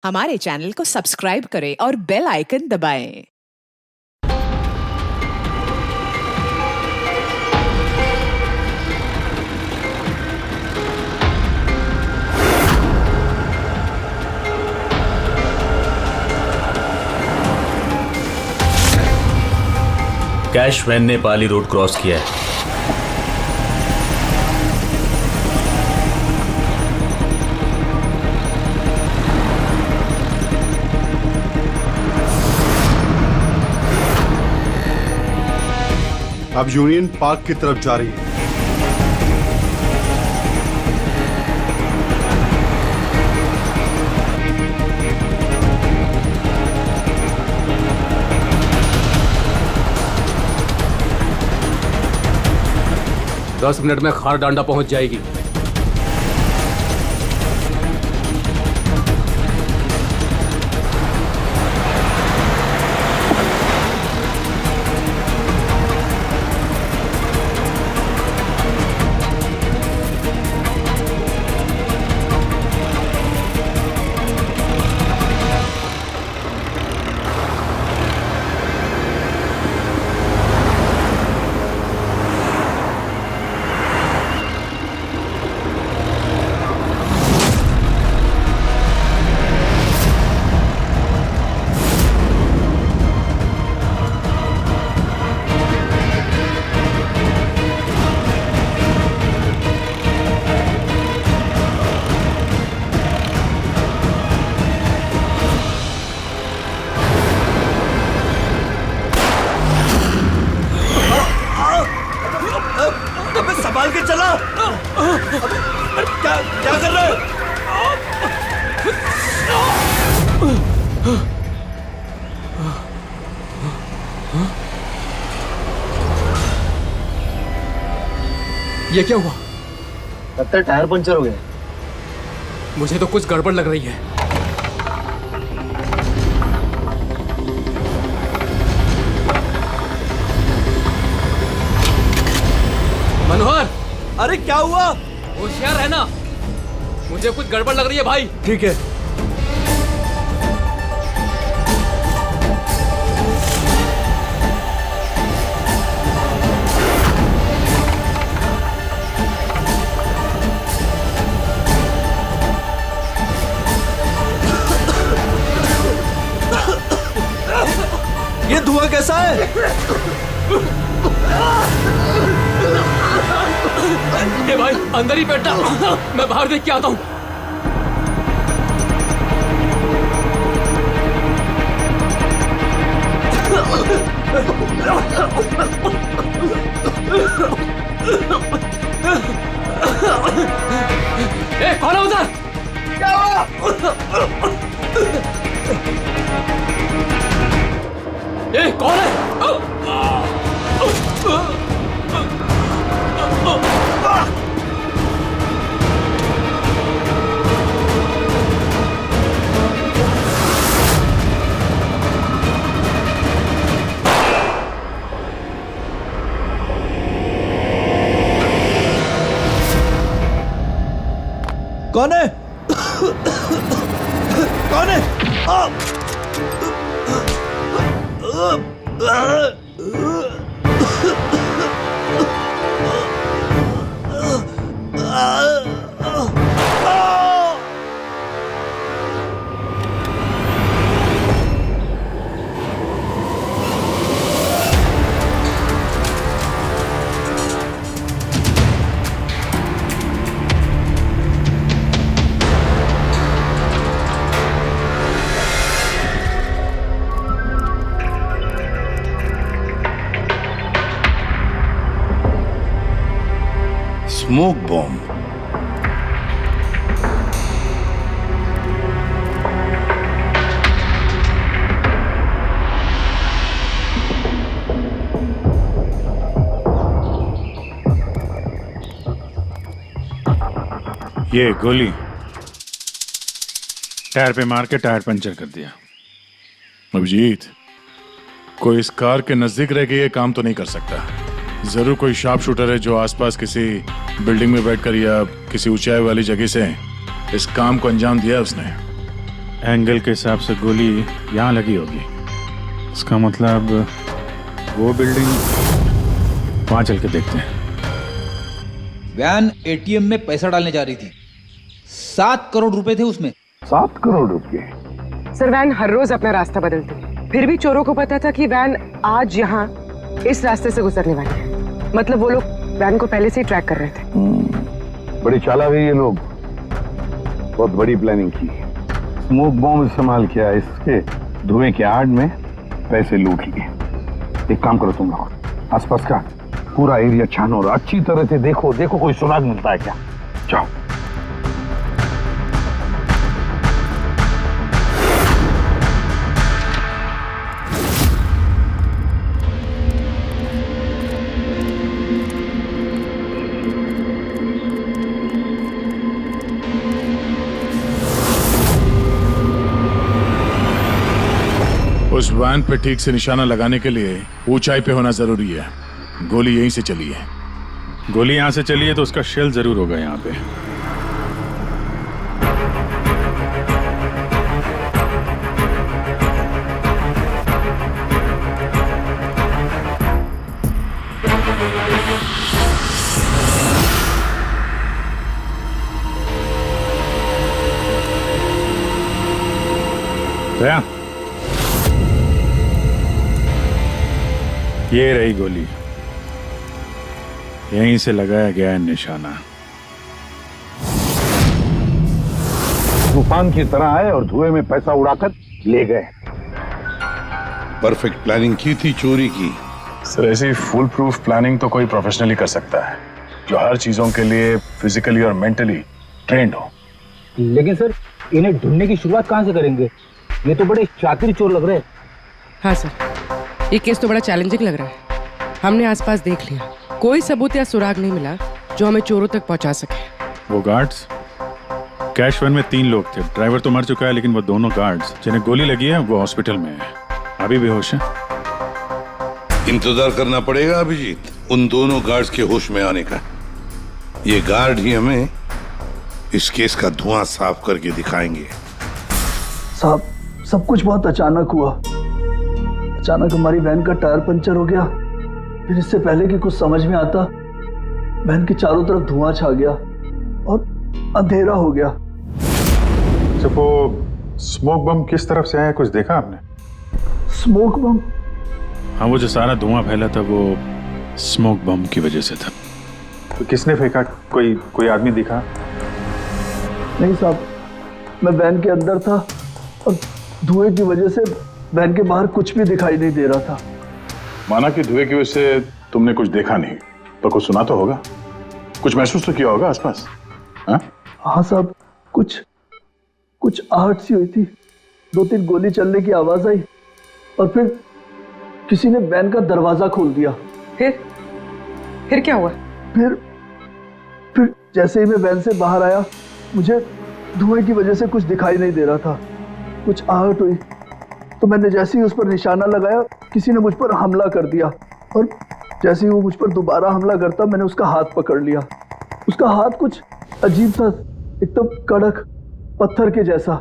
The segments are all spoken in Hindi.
हमारे चैनल को सब्सक्राइब करें और बेल आइकन दबाएं। कैश वैन ने पाली रोड क्रॉस किया है। अब यूनियन पार्क की तरफ जा रही है। दस मिनट में खार डांडा पहुंच जाएगी। संभाल के चला। क्या कर रहे हो? ये क्या हुआ? लगता है टायर पंचर हो गया। मुझे तो कुछ गड़बड़ लग रही है। मनोहर, अरे क्या हुआ? होशियार रहना। मुझे कुछ गड़बड़ लग रही है भाई। ठीक है। ये धुआं कैसा है? ए भाई, अंदर ही बैठा। मैं बाहर देख के आता हूँ। ए, कौन है उधर? क्या हुआ? ए, कौन है? कौन है? कौन है? Smoke bomb. ये गोली टायर पे मार के टायर पंचर कर दिया। अभिजीत, कोई इस कार के नजदीक रह के ये काम तो नहीं कर सकता। जरूर कोई शार्प शूटर है जो आसपास किसी बिल्डिंग में बैठकर या किसी ऊंचाई वाली जगह से इस काम को अंजाम दिया उसने। एंगल के हिसाब से गोली यहाँ लगी होगी। इसका मतलब वो बिल्डिंग, वहां चल के देखते हैं। वैन एटीएम में पैसा डालने जा रही थी। 7 करोड़ रुपए थे उसमें। 7 करोड़ रुपए? सर वैन हर रोज अपना रास्ता बदलती है, फिर भी चोरों को पता था कि वैन आज यहाँ इस रास्ते से गुजरने वाली है। मतलब वो लोग वैन को पहले से ही ट्रैक कर रहे थे। बड़ी चालाक है ये लोग, बहुत बड़ी प्लानिंग की। स्मोक बॉम्ब इस्तेमाल किया, इसके धुएं के आड़ में पैसे लूट लिए। एक काम करो तुम लोग, आसपास का पूरा एरिया छानो और अच्छी तरह से देखो कोई सुराग मिलता है क्या। जाओ। उस वैन पे ठीक से निशाना लगाने के लिए ऊंचाई पे होना जरूरी है। गोली यहीं से चली है। गोली यहां से चली है तो उसका शेल जरूर होगा यहाँ पे। दया, ये रही गोली, यहीं से लगाया गया है निशाना। तूफान की तरह आए और धुएं में पैसा उड़ाकर ले गए। परफेक्ट प्लानिंग की थी चोरी की। सर ऐसी फुल प्रूफ प्लानिंग तो कोई प्रोफेशनली कर सकता है, जो हर चीजों के लिए फिजिकली और मेंटली ट्रेंड हो। लेकिन सर इन्हें ढूंढने की शुरुआत कहाँ से करेंगे? ये तो बड़े शातिर चोर लग रहे हैं। हाँ सर, ये केस तो बड़ा चैलेंजिंग लग रहा है। हमने आसपास देख लिया, कोई सबूत या सुराग नहीं मिला जो हमें चोरों तक पहुंचा सके। वो गार्ड्स, कैश वैन में 3 लोग थे। ड्राइवर तो मर चुका है, लेकिन वो दोनों गार्ड्स जिन्हें गोली लगी है वो हॉस्पिटल में है, अभी बेहोश है। इंतजार करना पड़ेगा अभिजीत, उन दोनों गार्ड्स के होश में आने का। ये गार्ड ही हमें इस केस का धुआं साफ करके दिखाएंगे। साहब, सब कुछ बहुत अचानक हुआ। अचानक हमारी वैन का टायर पंचर हो गया, फिर इससे पहले कि कुछ समझ में आता वैन के चारों तरफ धुआं छा गया और अंधेरा हो गया। तो वो स्मोक बम किस तरफ से आया, कुछ देखा आपने? स्मोक बम? हाँ, वो जो सारा धुआं फैला था वो स्मोक बम की वजह से था। तो किसने फेंका? कोई आदमी दिखा? नहीं साहब, मैं वैन के अंदर था और धुएं की वजह से वैन के बाहर कुछ भी दिखाई नहीं दे रहा था। माना कि धुएं की वजह से तुमने कुछ देखा नहीं, पर कुछ सुना तो होगा, कुछ महसूस तो किया होगा आसपास? हाँ साहब, कुछ आहट सी हुई थी। 2-3 गोली चलने की आवाज आई और फिर किसी ने वैन का दरवाजा खोल दिया। फिर क्या हुआ? फिर जैसे ही मैं वैन से बाहर आया, मुझे धुएं की वजह से कुछ दिखाई नहीं दे रहा था। कुछ आहट हुई तो मैंने जैसे ही उस पर निशाना लगाया, किसी ने मुझ पर हमला कर दिया और जैसे ही वो मुझ पर दोबारा हमला करता, मैंने उसका हाथ पकड़ लिया। उसका हाथ कुछ अजीब था, एकदम कड़क पत्थर के जैसा।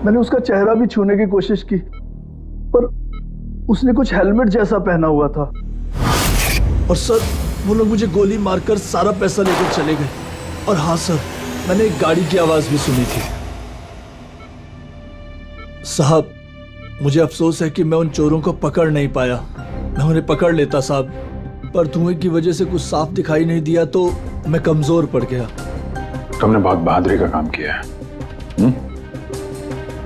मैंने उसका चेहरा भी छूने की कोशिश की, पर उसने कुछ हेलमेट जैसा पहना हुआ था। और सर, वो लोग मुझे गोली मारकर सारा पैसा लेकर चले गए। और हाँ सर, मैंने एक गाड़ी की आवाज भी सुनी थी। साहब, मुझे अफसोस है कि मैं उन चोरों को पकड़ नहीं पाया। मैं उन्हें पकड़ लेता साहब, पर धुएं की वजह से कुछ साफ दिखाई नहीं दिया तो मैं कमजोर पड़ गया। तुमने बहुत बहादुरी का काम किया है।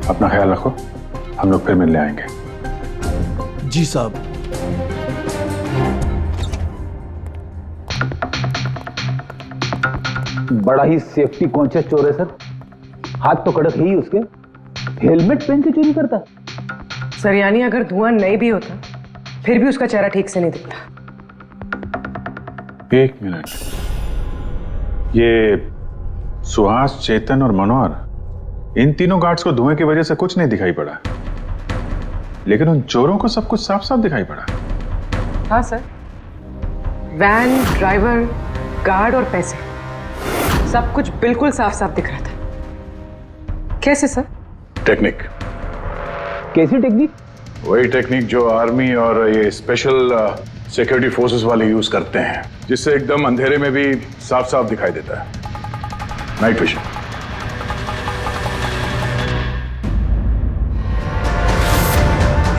अपना ख्याल रखो, हम लोग फिर मिलने आएंगे। जी साहब। बड़ा ही सेफ्टी कॉन्शियस चोर है सर। हाथ तो कड़क है ही उसके, हेलमेट पहन के चोरी करता। सर यानी अगर धुआं नहीं भी होता फिर भी उसका चेहरा ठीक से नहीं दिखता। 1 मिनट, ये सुहास, चेतन और मनोहर, इन तीनों गार्ड्स को धुएं की वजह से कुछ नहीं दिखाई पड़ा, लेकिन उन चोरों को सब कुछ साफ साफ दिखाई पड़ा। हाँ सर, वैन, ड्राइवर, गार्ड और पैसे सब कुछ बिल्कुल साफ साफ दिख रहा था। कैसे सर? टेक्निक। कैसी टेक्निक? वही टेक्निक जो आर्मी और ये स्पेशल सिक्योरिटी फोर्सेस वाले यूज करते हैं, जिससे एकदम अंधेरे में भी साफ साफ दिखाई देता है। Night vision.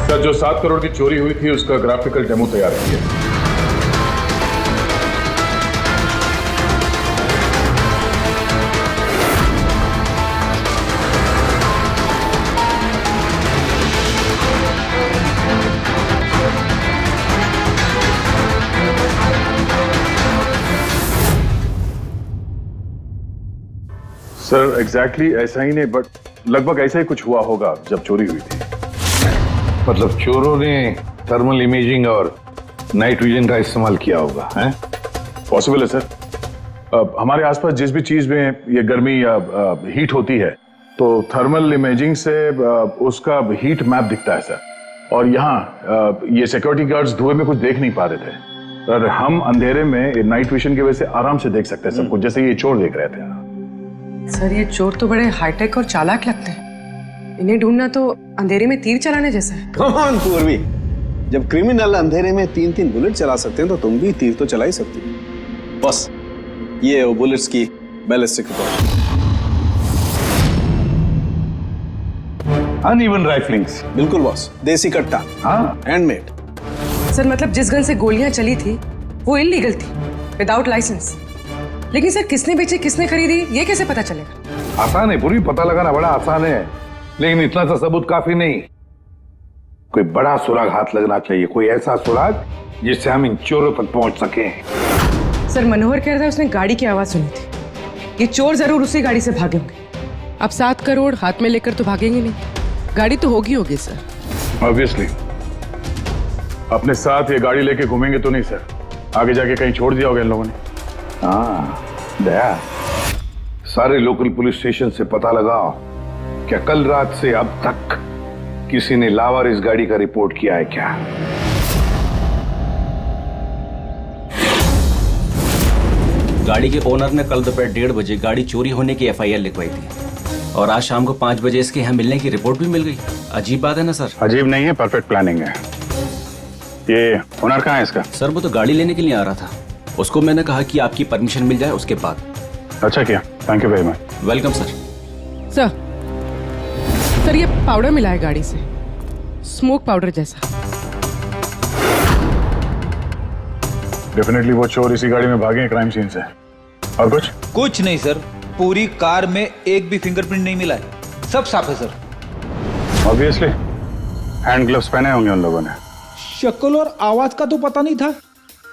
सर, जो 7 करोड़ की चोरी हुई थी उसका ग्राफिकल डेमो तैयार किया। सर एग्जैक्टली ऐसा ही नहीं, बट लगभग ऐसा ही कुछ हुआ होगा जब चोरी हुई थी। मतलब चोरों ने थर्मल इमेजिंग और नाइट विजन का इस्तेमाल किया होगा, हैं? पॉसिबल है सर। हमारे आसपास जिस भी चीज में ये गर्मी या हीट होती है, तो थर्मल इमेजिंग से उसका हीट मैप दिखता है सर। और यहाँ ये सिक्योरिटी गार्ड्स धुएं में कुछ देख नहीं पा रहे थे, और हम अंधेरे में नाइट विजन की वजह से आराम से देख सकते हैं सब कुछ, जैसे ये चोर देख रहे थे। सर, ये चोर तो बड़े हाईटेक और चालाक लगते हैं। इन्हें ढूंढना तो अंधेरे में तीर चलाने जैसा है। कम ऑन पूर्वी, जब क्रिमिनल अंधेरे में 3-3 बुलेट चला सकते हैं तो तुम भी तीर तो चला ही सकती हो। बस ये वो बुलेट्स की बैलिस्टिक रिपोर्ट। अनइवन राइफलिंग्स। बिल्कुल बॉस, देसी कट्टा। हाँ, हैंडमेड। सर, मतलब जिस गन से गोलियां चली थी वो इलीगल थी, विदाउट लाइसेंस। लेकिन सर, किसने बेची, किसने खरीदी, ये कैसे पता चलेगा? आसान है पूरी, पता लगाना बड़ा आसान है, लेकिन इतना सा सबूत काफी नहीं। कोई बड़ा सुराग हाथ लगना चाहिए, कोई ऐसा सुराग जिससे हम इन चोरों तक पहुंच सके। सर, मनोहर कह रहा था उसने गाड़ी की आवाज सुनी थी। ये चोर जरूर उसी गाड़ी से भागे होंगे। अब 7 करोड़ हाथ में लेकर तो भागेंगे नहीं, गाड़ी तो होगी सर। ऑब्वियसली अपने साथ ये गाड़ी लेके घूमेंगे तो नहीं सर, आगे जाके कहीं छोड़ दिया होगा इन लोगों ने। हाँ दया, सारे लोकल पुलिस स्टेशन से पता लगाओ क्या कल रात से अब तक किसी ने लावारिस गाड़ी का रिपोर्ट किया है क्या? गाड़ी के ओनर ने कल दोपहर 1:30 बजे गाड़ी चोरी होने की FIR लिखवाई थी, और आज शाम को 5 बजे इसके यहाँ मिलने की रिपोर्ट भी मिल गई। अजीब बात है ना सर? अजीब नहीं है, परफेक्ट प्लानिंग है। ये ओनर कहाँ है इसका? सर, वो तो गाड़ी लेने के लिए आ रहा था, उसको मैंने कहा कि आपकी परमिशन मिल जाए उसके बाद। अच्छा किया, thank you very much. Welcome sir. Sir, ये पाउडर मिला है गाड़ी से, स्मोक पाउडर जैसा। डेफिनेटली वो चोर इसी गाड़ी में भागे क्राइम सीन से। और कुछ नहीं सर, पूरी कार में एक भी फिंगरप्रिंट नहीं मिला है, सब साफ है सर। ऑब्वियसली हैंड ग्लव्स पहने होंगे उन लोगों ने। शक्ल और आवाज का तो पता नहीं था,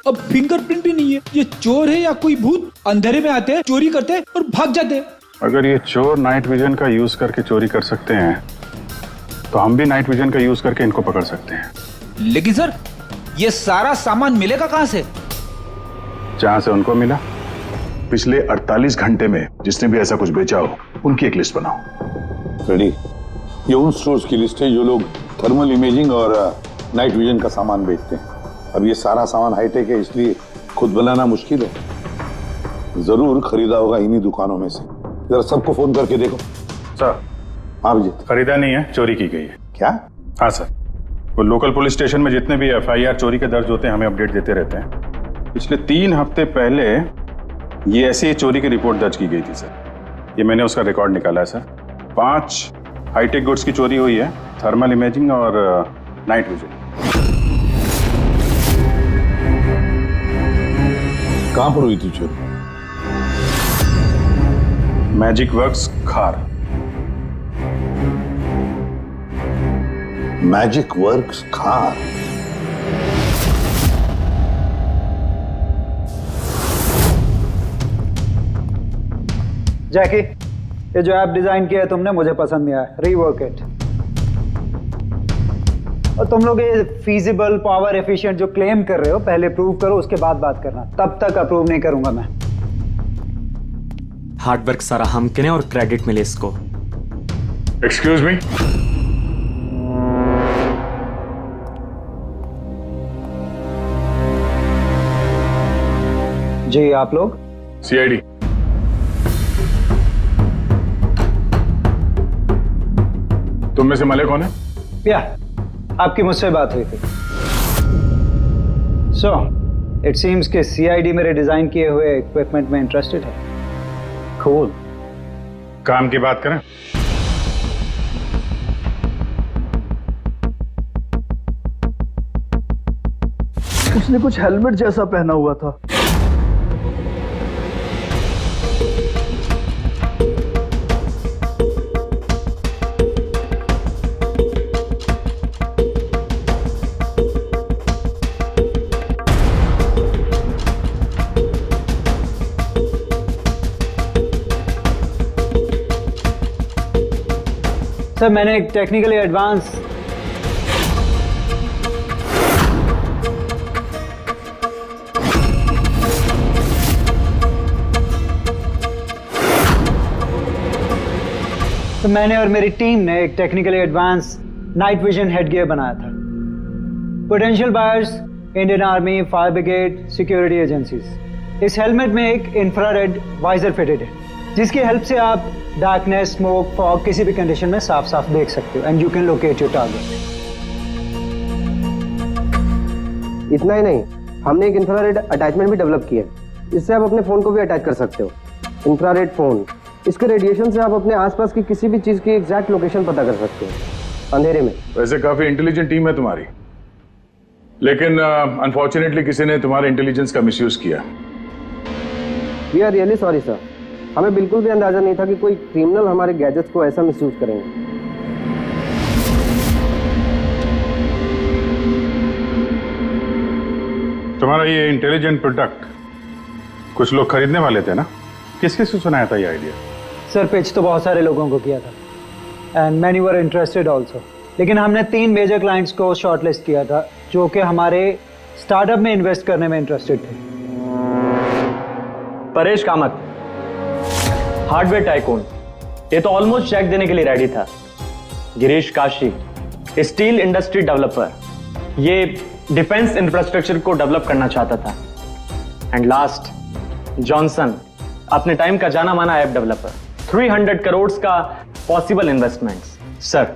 अब फिंगरप्रिंट भी नहीं है। ये चोर है या कोई भूत? अंधेरे में आते हैं, चोरी करते हैं और भाग जाते हैं। अगर ये चोर नाइट विजन का यूज करके चोरी कर सकते हैं, तो हम भी नाइट विजन का यूज करके इनको पकड़ सकते हैं। लेकिन सर, ये सारा सामान मिलेगा कहाँ से? जहां से उनको मिला। पिछले 48 घंटे में जिसने भी ऐसा कुछ बेचा हो, उनकी एक लिस्ट बनाओ। रेडी? ये उन स्टोर्स की लिस्ट है जो लोग थर्मल इमेजिंग और नाइट विजन का सामान बेचते हैं। अब ये सारा सामान हाईटेक है, इसलिए खुद बनाना मुश्किल है। जरूर खरीदा होगा इन्हीं दुकानों में से। जरा सबको फोन करके देखो। सर। हाँ अभिजीत। खरीदा नहीं है, चोरी की गई है। क्या? हाँ सर, वो लोकल पुलिस स्टेशन में जितने भी FIR चोरी के दर्ज होते हैं, हमें अपडेट देते रहते हैं। पिछले 3 हफ्ते पहले ये ऐसी चोरी की रिपोर्ट दर्ज की गई थी सर। ये मैंने उसका रिकॉर्ड निकाला है सर। 5 हाईटेक गुड्स की चोरी हुई है, थर्मल इमेजिंग और नाइट विजन। कहां पर हुई थी चोरी? मैजिक वर्क्स खार। मैजिक वर्क्स खार। जैकी, ये जो ऐप डिजाइन किया है तुमने, मुझे पसंद नहीं आया, रीवर्क इट। और तुम लोग ये फीजिबल, पावर एफिशिएंट जो क्लेम कर रहे हो, पहले प्रूव करो, उसके बाद बात करना। तब तक अप्रूव नहीं करूंगा मैं। हार्डवर्क सारा हम करें और क्रेडिट मिले इसको। Excuse me. जी, आप लोग? CID। तुम में से मले कौन है? या आपकी मुझसे बात हुई थी। सो इट सीम्स कि सीआईडी मेरे डिजाइन किए हुए इक्विपमेंट में इंटरेस्टेड है। कूल। काम की बात करें? उसने कुछ हेलमेट जैसा पहना हुआ था। सर मैंने एक टेक्निकली एडवांस मैंने और मेरी टीम ने एक technically advance night vision headgear बनाया था। Potential buyers, Indian army, fire brigade, security agencies. इस हेलमेट में एक इंफ्रारेड वाइजर फिटेड है जिसकी हेल्प से आप डार्कनेस, स्मोक, फॉग किसी भी कंडीशन में साफ साफ देख सकते हो and you can locate your target. इतना ही नहीं, हमने एक इंफ्रारेड अटैचमेंट भी डेवलप किया है। इससे आप अपने फोन को भी अटैच कर सकते हो। इंफ्रारेड फोन, इसके रेडिएशन से आप अपने आसपास की किसी भी चीज की एग्जैक्ट लोकेशन पता कर सकते हो अंधेरे में। वैसे काफी इंटेलिजेंट टीम है तुम्हारी, लेकिन अनफॉर्चुनेटली किसी ने तुम्हारे इंटेलिजेंस का मिसयूज किया। We are really sorry sir, हमें बिल्कुल भी अंदाजा नहीं था कि कोई क्रिमिनल हमारे गैजेट्स को ऐसा मिसयूज करेंगे। तुम्हारा ये इंटेलिजेंट प्रोडक्ट कुछ लोग खरीदने वाले थे ना? किस किस से सुनाया था ये आइडिया? सर पिच तो बहुत सारे लोगों को किया था and many were interested also, लेकिन हमने 3 मेजर क्लाइंट्स को शॉर्टलिस्ट किया था जो कि हमारे स्टार्टअप में इन्वेस्ट करने में इंटरेस्टेड थे। परेश कामत, हार्डवेयर टाइकून, ये तो ऑलमोस्ट चेक देने के लिए रेडी था। Girish Kashi, steel industry developer, ये डिफेंस इंफ्रास्ट्रक्चर को डेवलप करना चाहता था। एंड लास्ट जॉनसन, अपने टाइम का जाना माना ऐप डेवलपर, 300 करोड़ का पॉसिबल इन्वेस्टमेंट्स। सर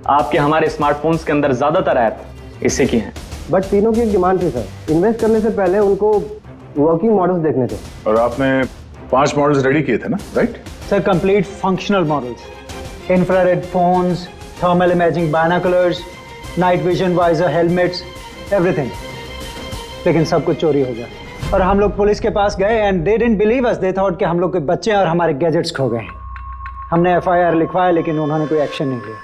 आपके हमारे स्मार्टफोन्स के अंदर ज्यादातर ऐप इसी की हैं। बट तीनों की एक डिमांड थी सर, इन्वेस्ट करने से पहले उनको वर्किंग मॉडल्स देखने थे। और आपने 5 मॉडल्स रेडी किए थे ना, right? Sir complete functional models, infrared phones, thermal imaging binoculars, night vision visor helmets, everything. लेकिन सब कुछ चोरी हो गया और हम लोग पुलिस के पास गए and they didn't believe us, they thought कि हम लोग के बच्चे और हमारे गैजेट्स खो गए। हमने FIR लिखवाया लेकिन उन्होंने कोई एक्शन नहीं लिया।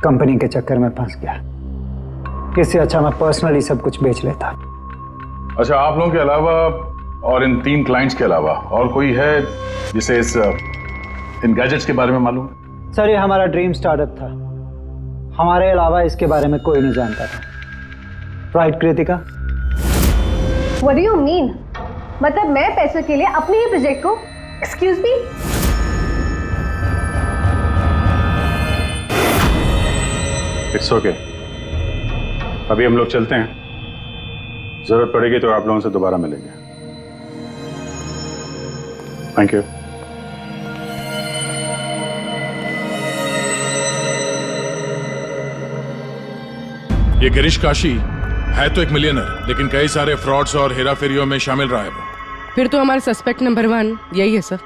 कंपनी के चक्कर में फंस गया। इससे अच्छा मैं पर्सनली सब कुछ बेच लेता। अच्छा, आप लोगों के अलावा और इन 3 क्लाइंट्स के अलावा और कोई है जिसे इन गैजेट्स के बारे में मालूम है? सर ये हमारा ड्रीम स्टार्टअप था, हमारे अलावा इसके बारे में कोई नहीं जानता था। Right Kritika? What do you mean? मतलब मैं पैसों के लिए अपने ही प्रोजेक्ट को, एक्सक्यूज मी? इट्स ओके, अभी हम लोग चलते हैं, जरूरत पड़ेगी तो आप लोगों से दोबारा मिलेंगे। Thank you. ये गिरीश काशी है तो एक मिलियनर, लेकिन कई सारे फ्रॉड्स और हेराफेरियों में शामिल रहा है वो। फिर तो हमारा सस्पेक्ट नंबर 1 यही है sir.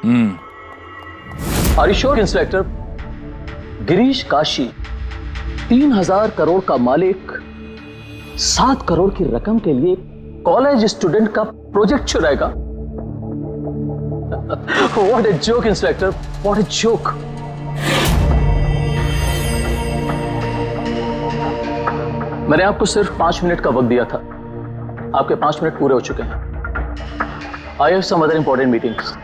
Are you sure inspector? Girish Kashi 3000 crore का मालिक 7 करोड़ की रकम के लिए कॉलेज स्टूडेंट का प्रोजेक्ट चुराएगा? What a joke inspector, what a joke. मैंने आपको सिर्फ 5 मिनट का वक्त दिया था, आपके 5 मिनट पूरे हो चुके हैं। I have some other important meetings.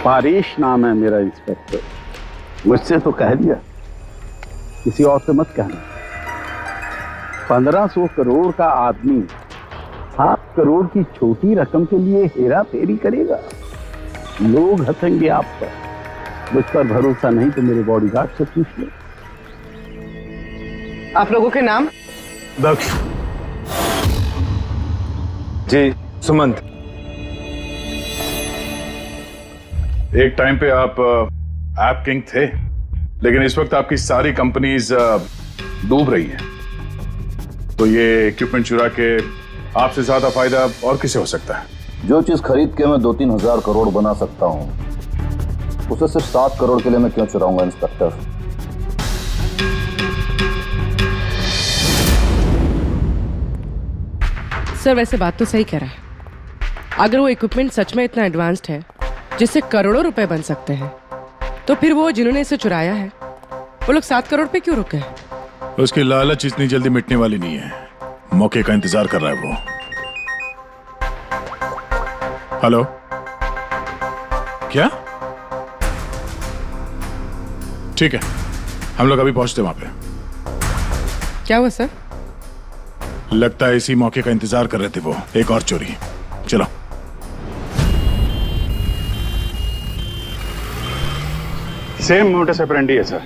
Paresh नाम है मेरा इंस्पेक्टर, मुझसे तो कह दिया, किसी और से मत कहना। 1500 करोड़ का आदमी 7 करोड़ की छोटी रकम के लिए हेरा फेरी करेगा? लोग हंसेंगे आप पर। मुझ पर भरोसा नहीं तो मेरे बॉडीगार्ड से पूछ लो। आप लोगों के नाम? दक्ष जी, सुमंत। एक टाइम पे आप ऐप किंग थे, लेकिन इस वक्त आपकी सारी कंपनीज डूब रही हैं। तो ये इक्विपमेंट चुरा के आपसे ज्यादा फायदा और किसे हो सकता है? जो चीज खरीद के मैं 2-3 हजार करोड़ बना सकता हूं, उसे सिर्फ 7 करोड़ के लिए मैं क्यों चुराऊंगा इंस्पेक्टर? सर वैसे बात तो सही कह रहा है। अगर वो इक्विपमेंट सच में इतना एडवांस्ड है जिससे करोड़ों रुपए बन सकते हैं, तो फिर वो जिन्होंने इसे चुराया है वो लोग 7 करोड़ पे क्यों रुके हैं? उसकी लालच इतनी जल्दी मिटने वाली नहीं है। मौके का इंतजार कर रहा है वो। हेलो, क्या? ठीक है, हम लोग अभी पहुंचते वहां पे। क्या हुआ सर? लगता है इसी मौके का इंतजार कर रहे थे वो। एक और चोरी। चलो। सेम मोटस ऑपरेंडी है सर।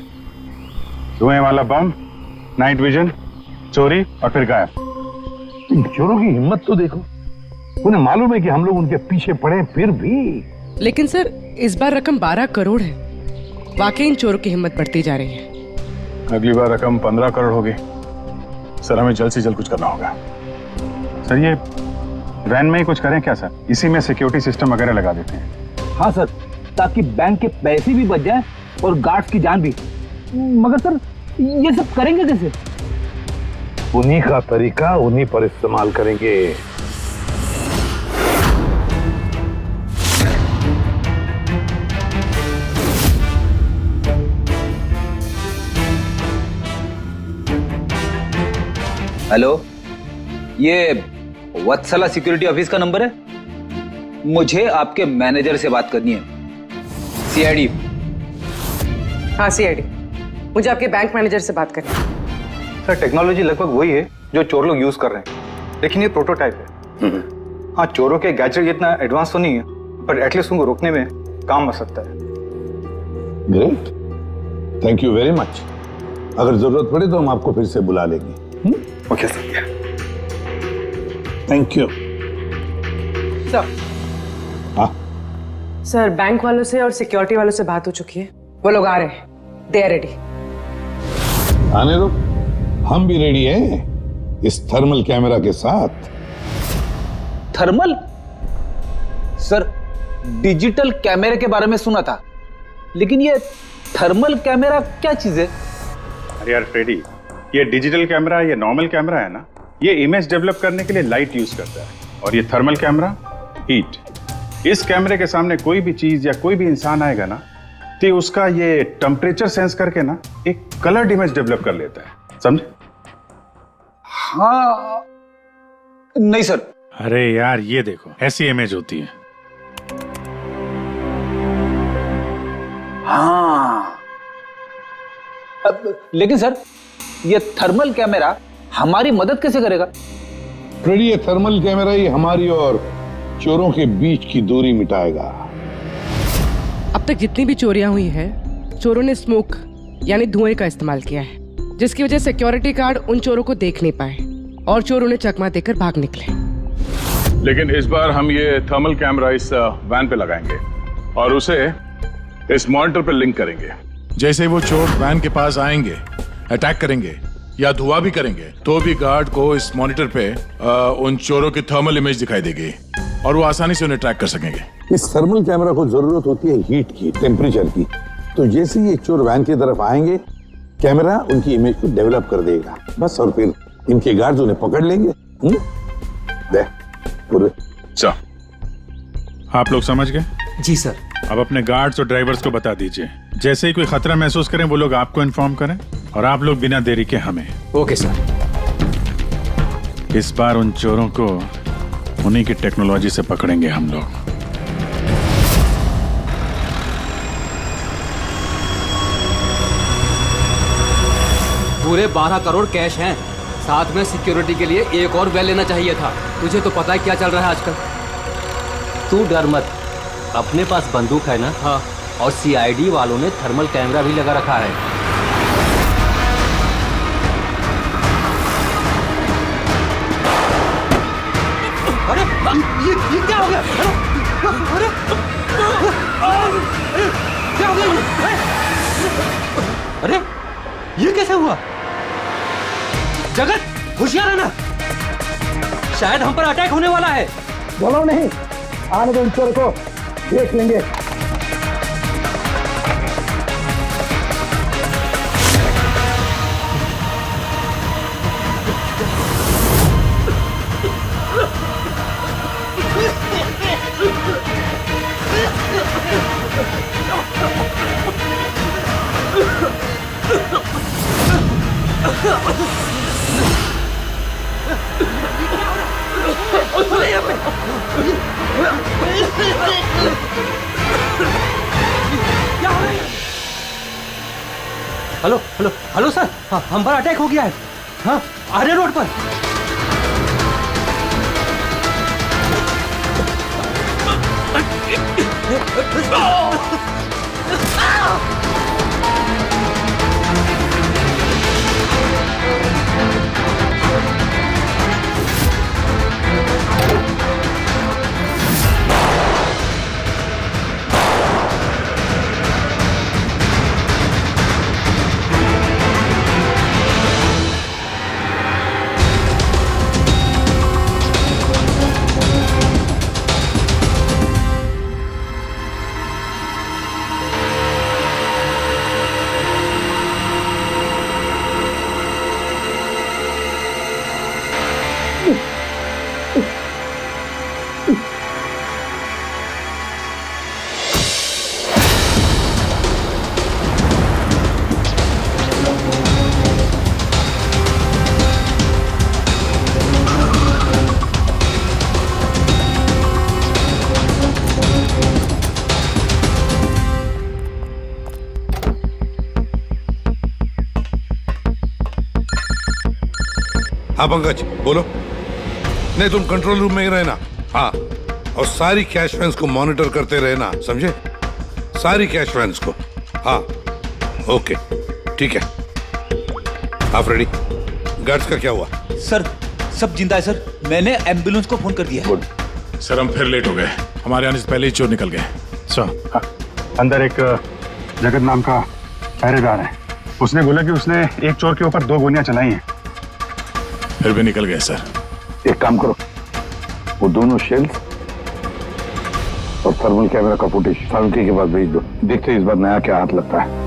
धुएं वाला बम, नाइट विजन, चोरी और फिर गायब। इन चोरों की हिम्मत तो देखो। उन्हें मालूम है कि हम लोग उनके पीछे पड़े, फिर भी। लेकिन सर इस बार रकम 12 करोड़ है। वाकई इन चोरों की हिम्मत बढ़ती जा रही है। अगली बार रकम 15 करोड़ होगी। सर हमें जल्द से जल्द कुछ करना होगा। सर ये वैन में ही कुछ करें क्या सर? इसी में सिक्योरिटी सिस्टम वगैरह लगा देते हैं। हाँ सर, ताकि बैंक के पैसे भी बच जाए और गार्ड्स की जान भी। मगर सर ये सब करेंगे कैसे? उन्हीं का तरीका उन्हीं पर इस्तेमाल करेंगे। हेलो, ये वत्सला सिक्योरिटी ऑफिस का नंबर है? मुझे आपके मैनेजर से बात करनी है। सीआईडी। हाँ सीआईडी, मुझे आपके बैंक मैनेजर से बात करनी है। सर टेक्नोलॉजी लगभग वही है जो चोर लोग यूज कर रहे हैं, लेकिन ये प्रोटोटाइप है। हाँ, चोरों के गैजेट इतना एडवांस तो नहीं है, पर एटलीस्ट उनको रोकने में काम आ सकता है। Great, thank you very much. अगर जरूरत पड़े तो हम आपको फिर से बुला लेंगे। Okay sir. Thank you. Sir, हाँ सर बैंक वालों से और सिक्योरिटी वालों से बात हो चुकी है। वो लोग आ रहे हैं। They are ready. आने दो, हम भी रेडी हैं इस थर्मल कैमरा के साथ। थर्मल? सर डिजिटल कैमरे के बारे में सुना था, लेकिन ये थर्मल कैमरा क्या चीज है? अरे यार फ्रेडी, ये डिजिटल कैमरा, ये नॉर्मल कैमरा है ना, ये इमेज डेवलप करने के लिए लाइट यूज करता है, और ये थर्मल कैमरा हीट। इस कैमरे के सामने कोई भी चीज या कोई भी इंसान आएगा ना, तो उसका ये टेम्परेचर सेंस करके ना एक कलर्ड इमेज डेवलप कर लेता है, समझे? हाँ नहीं सर। अरे यार ये देखो, ऐसी इमेज होती है। हाँ लेकिन सर ये थर्मल कैमरा हमारी मदद कैसे करेगा? फ्रेडी, ये थर्मल कैमरा ही हमारी और चोरों के बीच की दूरी मिटाएगा। अब तक जितनी भी चोरियां हुई है, चोरों ने स्मोक यानी धुएं का इस्तेमाल किया है, जिसकी वजह से सिक्योरिटी गार्ड उन चोरों को देख नहीं पाए और चोर उन्हें चकमा देकर भाग निकले। लेकिन इस बार हम ये थर्मल कैमरा इस वैन पे लगाएंगे और उसे इस मॉनिटर पे लिंक करेंगे। जैसे वो चोर वैन के पास आएंगे, अटैक करेंगे या धुआं भी करेंगे, तो भी गार्ड को इस मॉनिटर पे उन चोरों की थर्मल इमेज दिखाई देगी और वो आसानी से उन्हें ट्रैक कर सकेंगे। इस थर्मल कैमरा को जरूरत होती है हीट की, टेम्परेचर की। तो जैसे ही ये चोर वैन की तरफ आएंगे, कैमरा उनकी इमेज को डेवलप कर देगा बस, और फिर इनके गार्ड्स उन्हें पकड़ लेंगे। पूरे आप लोग समझ गए? जी सर। अब अपने गार्ड्स और ड्राइवर्स को बता दीजिए, जैसे ही कोई खतरा महसूस करें वो लोग आपको इन्फॉर्म करें, और आप लोग बिना देरी के हमें। Okay sir. इस बार उन चोरों को उन्हीं की टेक्नोलॉजी से पकड़ेंगे हम लोग। पूरे 12 करोड़ कैश हैं, साथ में सिक्योरिटी के लिए एक और वैन लेना चाहिए था। तुझे तो पता है क्या चल रहा है आजकल। तू डर मत, अपने पास बंदूक है ना? हाँ। और सीआईडी वालों ने थर्मल कैमरा भी लगा रखा है। अरे ये क्या हो गया? अरे क्या हो गया? अरे ये कैसे हुआ? जगत होशियार रहना, शायद हम पर अटैक होने वाला है। बोलो नहीं, आने दो इन चोर को, देख लेंगे। हेलो हेलो हेलो सर, हाँ, हम पर अटैक हो गया है। हाँ, आर्य रोड पर। हाँ पंकज बोलो। नहीं तुम कंट्रोल रूम में ही रहना। हाँ, और सारी कैश वैन्स को मॉनिटर करते रहना, समझे? सारी कैश वैन्स को। हाँ ओके ठीक है। आप रेडी? गार्ड्स का क्या हुआ? सर सब जिंदा है सर, मैंने एम्बुलेंस को फोन कर दिया। गुड सर, हम फिर लेट हो गए, हमारे आने से पहले ही चोर निकल गए। हाँ, अंदर एक जगत नाम का पहरेदार है, उसने बोला कि उसने एक चोर के ऊपर 2 गोलियां चलाई हैं। फिर भी निकल गए सर। एक काम करो, वो दोनों शेल्स और थर्मल कैमरा का फुटेज सालुंकी के पास भेज दो, देखते हैं इस बार नया क्या हाथ लगता है।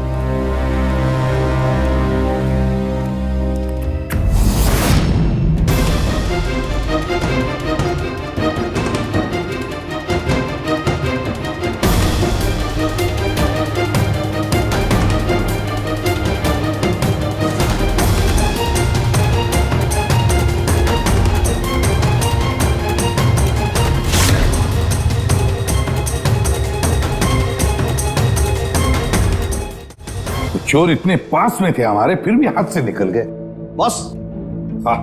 चोर इतने पास में थे हमारे, फिर भी हाथ से निकल गए। बॉस हाँ,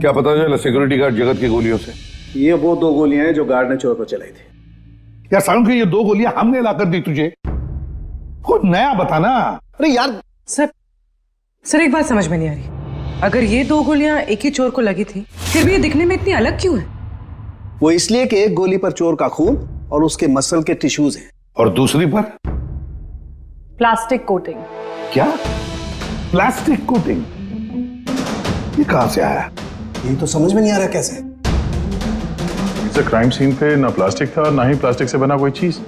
क्या पता चला सिक्योरिटी गार्ड जगत की गोलियों से? ये वो 2 गोलियां हैं जो गार्ड ने चोर पर चलाई थी। यार सालुंकी, ये 2 गोलियां हमने लाकर दी तुझे, कुछ नया बताना। अरे यार सर एक बात समझ में नहीं आ रही, अगर ये 2 गोलियां एक ही चोर को लगी थी, फिर भी ये दिखने में इतनी अलग क्यों है? वो इसलिए कि एक गोली पर चोर का खून और उसके मसल के टिश्यूज हैं, और दूसरी पर प्लास्टिक कोटिंग। क्या? Plastic coating? ये कहां से आया? ये तो समझ में नहीं आ रहा कैसे। इस क्राइम सीन पे ना प्लास्टिक था, ना ही प्लास्टिक से बना कोई चीज,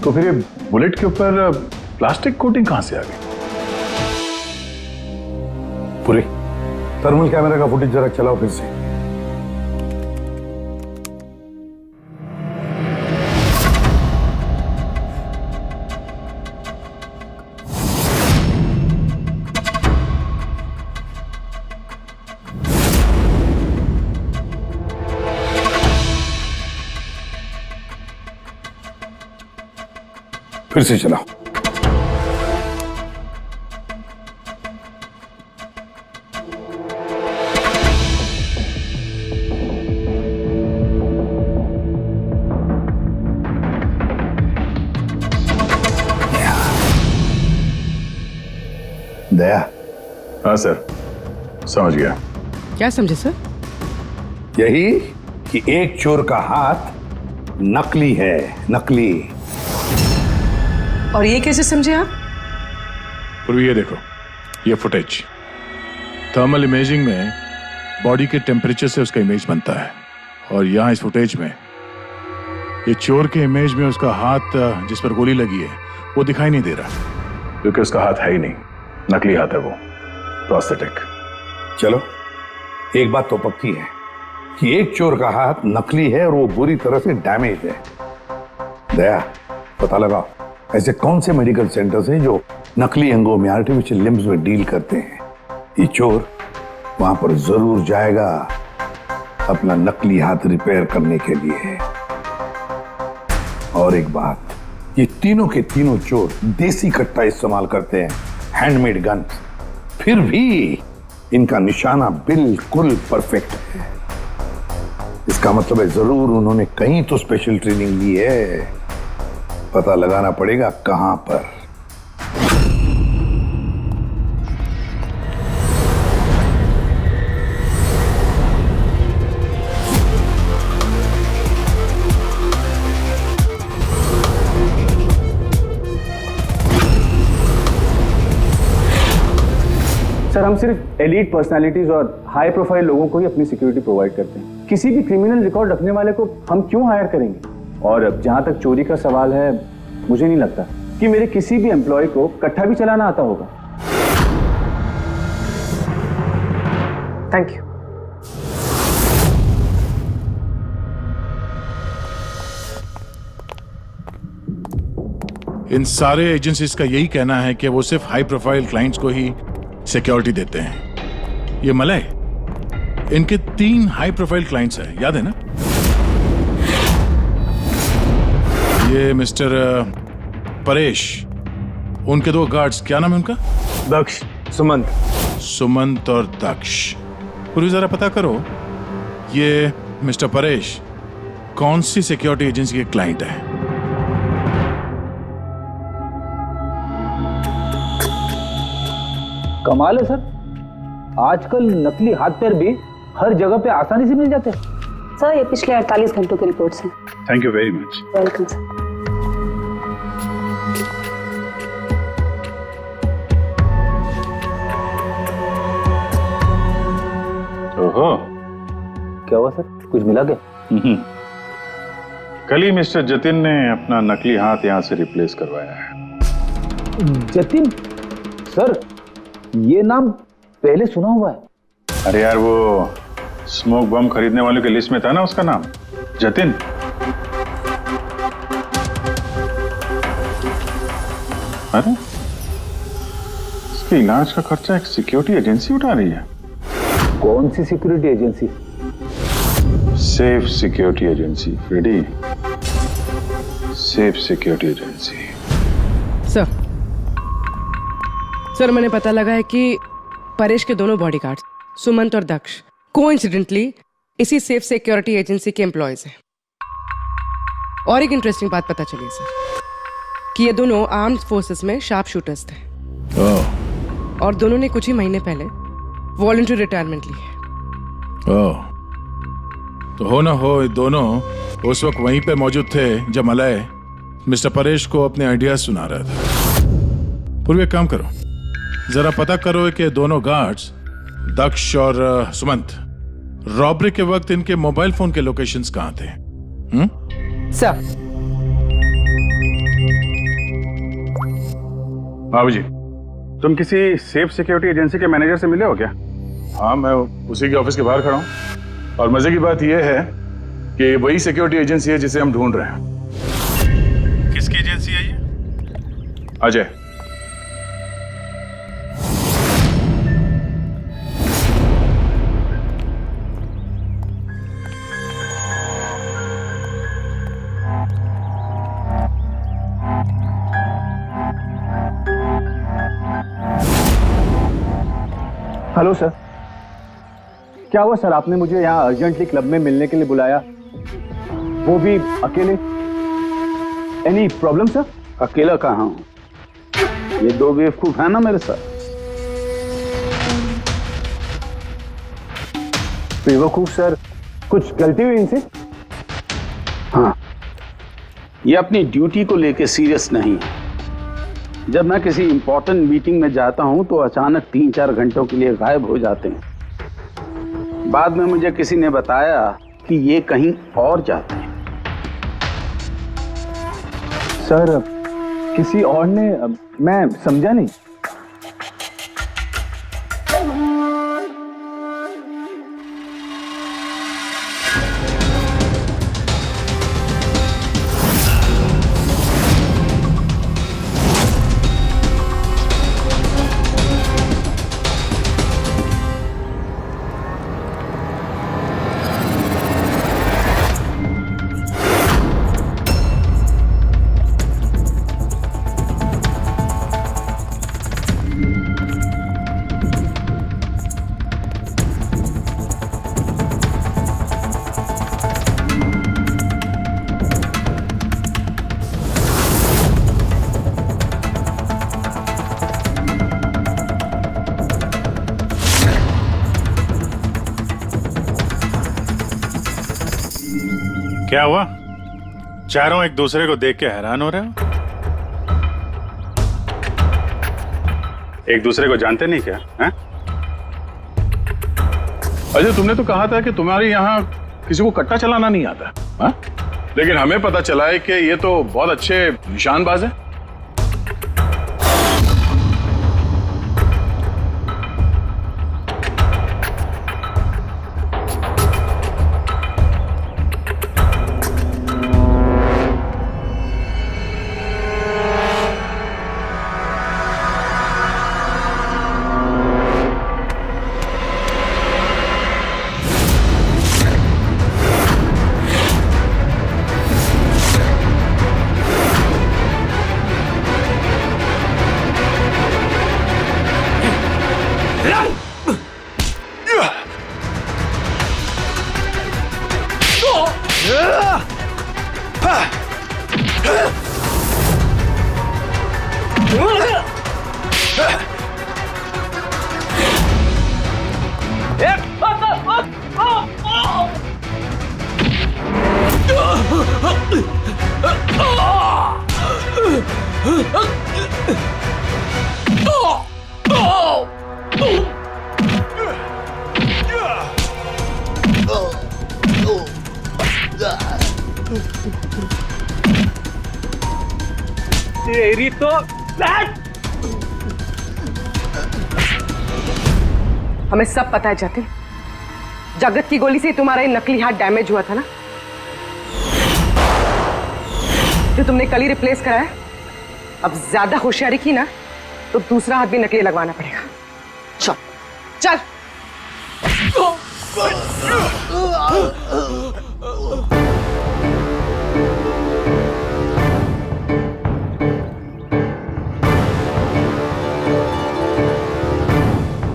तो फिर ये बुलेट के ऊपर प्लास्टिक कोटिंग कहां से आ गई? पूरी थर्मल कैमरा का फुटेज जरा चलाओ फिर से। फिर से चलाओ। दया। हाँ सर, समझ गया। क्या समझे सर? यही कि एक चोर का हाथ नकली है, नकली। और ये कैसे समझे आप? पूर्वी ये देखो, ये फुटेज थर्मल इमेजिंग में बॉडी के टेम्परेचर से उसका इमेज बनता है, और यहाँ इस फुटेज में ये चोर के इमेज में उसका हाथ जिस पर गोली लगी है वो दिखाई नहीं दे रहा, क्योंकि उसका हाथ है ही नहीं, नकली हाथ है वो, प्रोस्थेटिक। चलो एक बात तो पक्की है कि एक चोर का हाथ नकली है और वो बुरी तरह से डैमेज है। दया, पता लगाओ ऐसे कौन से मेडिकल सेंटर्स हैं जो नकली अंगों में, आर्टिफिशियल लिम्स में डील करते हैं। ये चोर वहां पर जरूर जाएगा अपना नकली हाथ रिपेयर करने के लिए। और एक बात, ये तीनों के तीनों चोर देसी कट्टा इस्तेमाल करते हैं, हैंडमेड गन, फिर भी इनका निशाना बिल्कुल परफेक्ट है। इसका मतलब है जरूर उन्होंने कहीं तो स्पेशल ट्रेनिंग ली है। पता लगाना पड़ेगा कहां पर। सर, हम सिर्फ एलीट पर्सनालिटीज और हाई प्रोफाइल लोगों को ही अपनी सिक्योरिटी प्रोवाइड करते हैं। किसी भी क्रिमिनल रिकॉर्ड रखने वाले को हम क्यों हायर करेंगे? और जहां तक चोरी का सवाल है, मुझे नहीं लगता कि मेरे किसी भी एम्प्लॉय को कट्टा भी चलाना आता होगा। Thank you. इन सारे एजेंसीज का यही कहना है कि वो सिर्फ हाई प्रोफाइल क्लाइंट्स को ही सिक्योरिटी देते हैं। ये मलय, इनके 3 हाई प्रोफाइल क्लाइंट्स हैं, याद है ना? ये मिस्टर परेश, उनके 2 गार्ड्स, क्या नाम है उनका? दक्ष, सुमंत। सुमंत और दक्ष। पूरी जरा पता करो ये मिस्टर परेश कौन सी सिक्योरिटी एजेंसी के क्लाइंट है। कमाल है सर, आजकल नकली हाथ पैर भी हर जगह पे आसानी से मिल जाते हैं। सर, ये पिछले 48 घंटों की रिपोर्ट्स हैं। Thank you very much. Welcome sir. ओहो, क्या हुआ सर, कुछ मिला क्या? कल ही मिस्टर जतिन ने अपना नकली हाथ यहाँ से रिप्लेस करवाया है। जतिन? सर, ये नाम पहले सुना हुआ है। अरे यार, वो स्मोक बम खरीदने वालों की लिस्ट में था ना उसका नाम, जतिन। अरे, इसके इलाज का खर्चा एक सिक्योरिटी एजेंसी उठा रही है। कौन सी security agency? Safe security agency, Freddy. Safe security agency. Sir, मैंने पता लगा है कि परेश के दोनों बॉडीगार्ड्स, सुमंत और दक्ष, कोइंसिडेंटली इसी सेफ सिक्योरिटी एजेंसी के एम्प्लॉयज हैं। और एक इंटरेस्टिंग बात पता चली सर कि ये दोनों आर्म्ड फोर्सेस में शार्प शूटर्स थे। और दोनों ने कुछ ही महीने पहले वॉलंटरी रिटायरमेंट ली है। तो हो ना हो, दोनों उस वक्त वहीं पे मौजूद थे जब मलय मिस्टर परेश को अपने आइडियाज सुना रहा था। पूर्व एक काम करो, जरा पता करो कि दोनों गार्ड्स दक्ष और सुमंत रॉबरी के वक्त इनके मोबाइल फोन के लोकेशंस कहां थे। सर। बाबूजी, तुम किसी सेफ सिक्योरिटी एजेंसी के मैनेजर से मिले हो क्या? हाँ, मैं उसी के ऑफिस के बाहर खड़ा हूं। और मजे की बात यह है कि वही सिक्योरिटी एजेंसी है जिसे हम ढूंढ रहे हैं। किसकी एजेंसी है ये? अजय। हेलो सर, क्या हुआ सर? आपने मुझे यहाँ अर्जेंटली क्लब में मिलने के लिए बुलाया, वो भी अकेले। Any problem sir? अकेला कहाँ हूँ, ये 2 बेवकूफ है ना मेरे साथ। बेवकूफ सर, कुछ गलती हुई इनसे? हाँ, ये अपनी ड्यूटी को लेके सीरियस नहीं है। जब मैं किसी इंपॉर्टेंट मीटिंग में जाता हूं तो अचानक 3-4 घंटों के लिए गायब हो जाते हैं। बाद में मुझे किसी ने बताया कि ये कहीं और जाते हैं। सर, किसी और ने, मैं समझा नहीं। क्या हुआ? चारों एक दूसरे को देख के हैरान हो रहे हो? एक दूसरे को जानते नहीं क्या? हैं? अजय, तुमने तो कहा था कि तुम्हारे यहाँ किसी को कट्टा चलाना नहीं आता, हाँ? लेकिन हमें पता चला है कि ये तो बहुत अच्छे निशानबाज है। तेरी तो हमें सब पता है जतिन, जगत की गोली से तुम्हारा ये नकली हाथ डैमेज हुआ था ना, जो तुमने कल ही रिप्लेस कराया। अब ज्यादा होशियारी की ना तो दूसरा हाथ भी नकली लगवाना पड़ेगा। चल चल।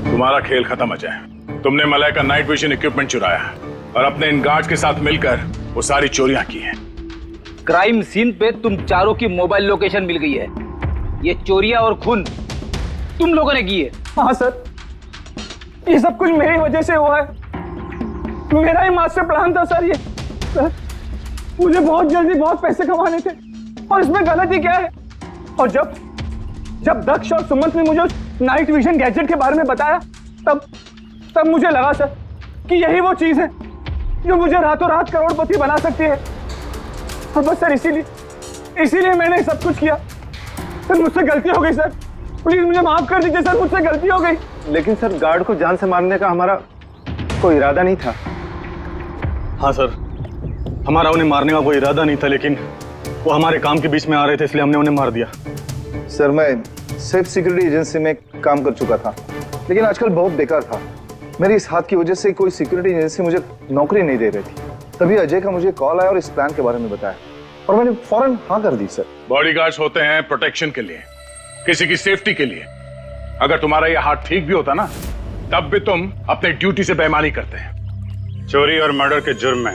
तुम्हारा खेल खत्म अजय। तुमने मलय का नाइट विजन इक्विपमेंट चुराया और अपने इन गार्ड्स के साथ मिलकर वो सारी चोरियां की हैं। क्राइम सीन पे तुम चारों की मोबाइल लोकेशन मिल गई है। ये चोरियां और खून तुम लोगों ने की है। हाँ सर, ये सब कुछ मेरी वजह से हुआ है। मेरा ही मास्टर प्लान था सर। ये सर, मुझे बहुत जल्दी बहुत पैसे कमाने थे और इसमें गलती क्या है? और जब दक्ष और सुमंत ने मुझे उस नाइट विजन गैजेट के बारे में बताया तब मुझे लगा सर कि यही वो चीज है जो मुझे रातों रात करोड़पति बना सकती है। और बस सर इसीलिए मैंने सब कुछ किया। सर मुझसे गलती हो गई सर, प्लीज मुझे माफ कर दीजिए सर, मुझसे गलती हो गई। लेकिन सर, गार्ड को जान से मारने का हमारा कोई इरादा नहीं था। हाँ सर, हमारा उन्हें मारने का कोई इरादा नहीं था, लेकिन वो हमारे काम के बीच में आ रहे थे, इसलिए हमने उन्हें मार दिया। सर, मैं सेफ सिक्योरिटी एजेंसी में काम कर चुका था, लेकिन आजकल बहुत बेकार था। मेरी इस हाथ की वजह से कोई सिक्योरिटी एजेंसी मुझे नौकरी नहीं दे रही थी। तभी अजय का मुझे कॉल आया और इस प्लान के बारे में बताया और मैंने फौरन हाँ कर दी। सर, बॉडीगार्ड्स होते हैं प्रोटेक्शन के लिए, किसी की सेफ्टी के लिए। अगर तुम्हारा यह हाथ ठीक भी होता ना, तब भी तुम अपने ड्यूटी से बेईमानी करते हैं। चोरी और मर्डर के जुर्म में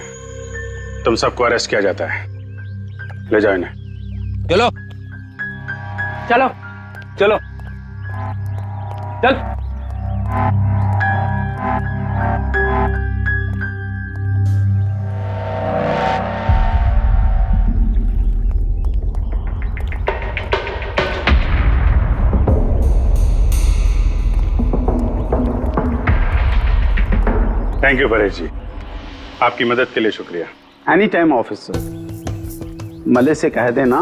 तुम सबको अरेस्ट किया जाता है। ले जाओ इन्हें। चलो चलो चलो चल। थैंक यू परेश जी, आपकी मदद के लिए शुक्रिया। Any time officer. मले से कह देना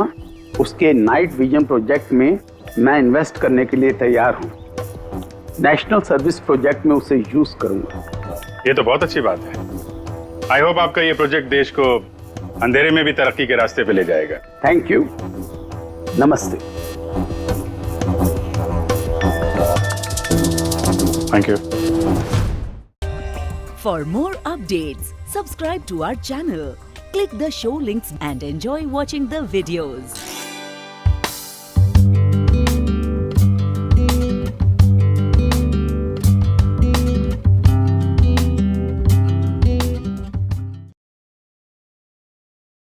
उसके नाइट विजन प्रोजेक्ट में मैं इन्वेस्ट करने के लिए तैयार हूँ। नेशनल सर्विस प्रोजेक्ट में उसे यूज करूंगा। ये तो बहुत अच्छी बात है। आई होप आपका ये प्रोजेक्ट देश को अंधेरे में भी तरक्की के रास्ते पे ले जाएगा। थैंक यू, नमस्ते। Thank you. For more updates, subscribe to our channel, click the show links and enjoy watching the videos.